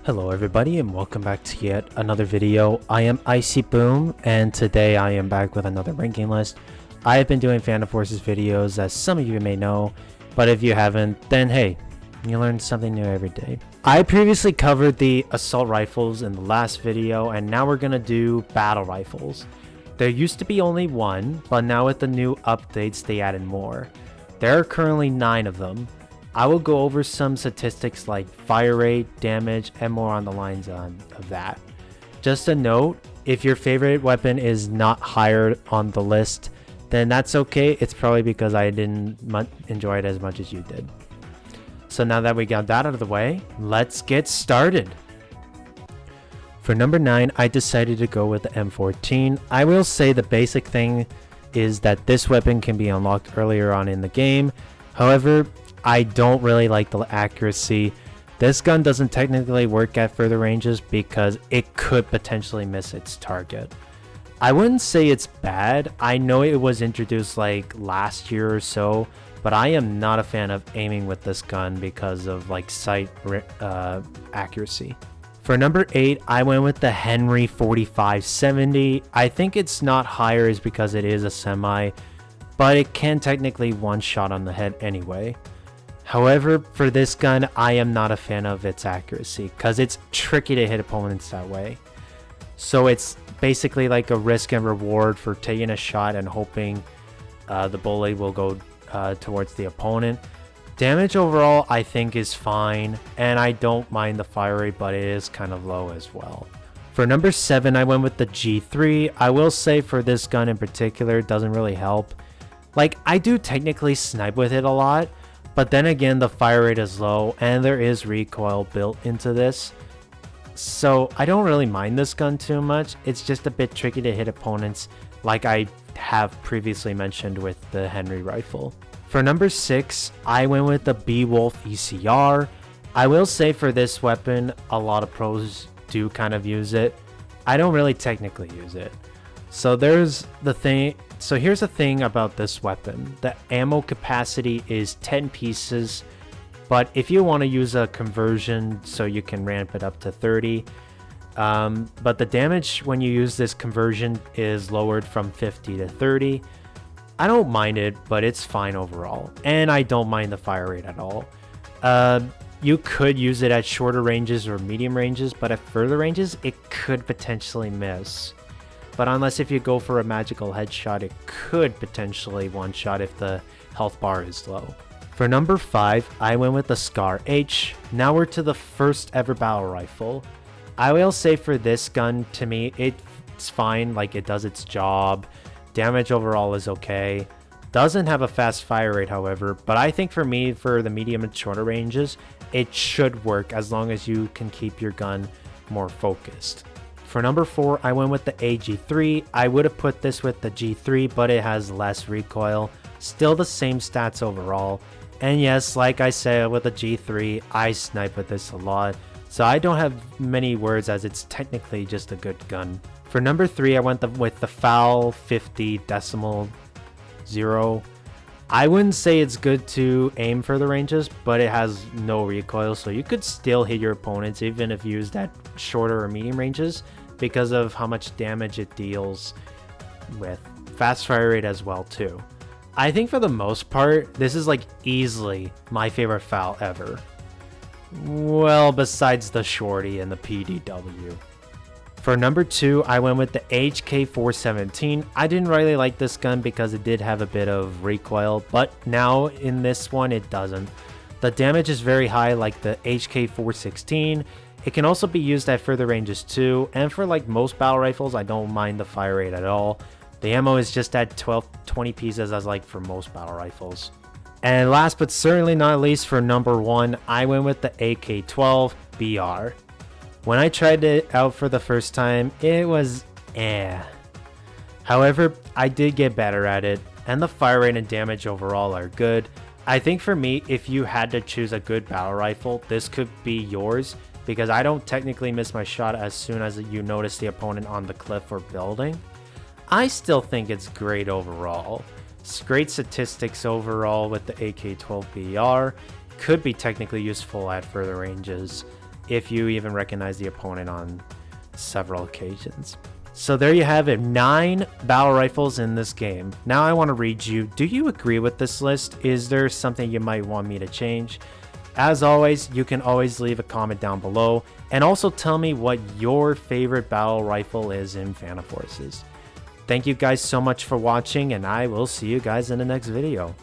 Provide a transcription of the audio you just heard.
Hello everybody and welcome back to yet another video. I am Icy Boom and today I am back with another ranking list. I have been doing Phantom Forces videos, as some of you may know, but if you haven't, then hey, you learn something new every day. I previously covered the assault rifles in the last video, and now we're gonna do battle rifles. There used to be only one, but now with the new updates they added more. There are currently 9 of them. I will go over some statistics like fire rate, damage, and more on the lines of that. Just a note, if your favorite weapon is not higher on the list, then that's okay. It's probably because I didn't enjoy it as much as you did. So now that we got that out of the way, let's get started. For number 9, I decided to go with the M14. I will say the basic thing is that this weapon can be unlocked earlier on in the game. However, I don't really like the accuracy. This gun doesn't technically work at further ranges because it could potentially miss its target. I wouldn't say it's bad. I know it was introduced like last year or so, but I am not a fan of aiming with this gun because of like sight accuracy. For number 8, I went with the Henry 4570. I think it's not higher is because it is a semi, but it can technically one shot on the head anyway. However, for this gun, I am not a fan of its accuracy because it's tricky to hit opponents that way. So it's basically like a risk and reward for taking a shot and hoping the bullet will go towards the opponent. Damage overall, I think, is fine, and I don't mind the fire rate, but it is kind of low as well. For number 7, I went with the G3. I will say for this gun in particular, it doesn't really help. Like, I do technically snipe with it a lot, but then again, the fire rate is low and there is recoil built into this. So I don't really mind this gun too much. It's just a bit tricky to hit opponents like I have previously mentioned with the Henry rifle. For number 6, I went with the Beowulf ECR. I will say for this weapon, a lot of pros do kind of use it. I don't really technically use it. So here's the thing about this weapon. The ammo capacity is 10 pieces, but if you want to use a conversion so you can ramp it up to 30, but the damage when you use this conversion is lowered from 50 to 30. I don't mind it, but it's fine overall, and I don't mind the fire rate at all. You could use it at shorter ranges or medium ranges, but at further ranges, it could potentially miss. But unless if you go for a magical headshot, it could potentially one-shot if the health bar is low. For number 5, I went with the Scar H. Now we're to the first ever battle rifle. I will say for this gun, to me, it's fine, like it does its job. Damage overall is okay. Doesn't have a fast fire rate, however, but I think for me, for the medium and shorter ranges, it should work as long as you can keep your gun more focused. For number 4, I went with the AG3. I would have put this with the G3, but it has less recoil. Still the same stats overall. And yes, like I said with the G3, I snipe with this a lot. So I don't have many words as it's technically just a good gun. For number 3, I went with the FAL 50.0. I wouldn't say it's good to aim for the ranges, but it has no recoil, so you could still hit your opponents even if used at shorter or medium ranges because of how much damage it deals with. Fast fire rate as well too. I think for the most part, this is like easily my favorite FAL ever. Well, besides the Shorty and the PDW. For number 2, I went with the HK417. I didn't really like this gun because it did have a bit of recoil, but now in this one it doesn't. The damage is very high like the HK416. It can also be used at further ranges too, and for like most battle rifles, I don't mind the fire rate at all. The ammo is just at 20 pieces as like for most battle rifles. And last but certainly not least, for number 1, I went with the AK-12 BR. When I tried it out for the first time, it was eh. However, I did get better at it, and the fire rate and damage overall are good. I think for me, if you had to choose a good battle rifle, this could be yours, because I don't technically miss my shot as soon as you notice the opponent on the cliff or building. I still think it's great overall. It's great statistics overall with the AK-12 BR. Could be technically useful at further ranges. if you even recognize the opponent on several occasions. So there you have it, 9 battle rifles in this game. Now I want to read you, do you agree with this list? Is there something you might want me to change? As always, you can always leave a comment down below, and also tell me what your favorite battle rifle is in Phantom Forces. Thank you guys so much for watching, and I will see you guys in the next video.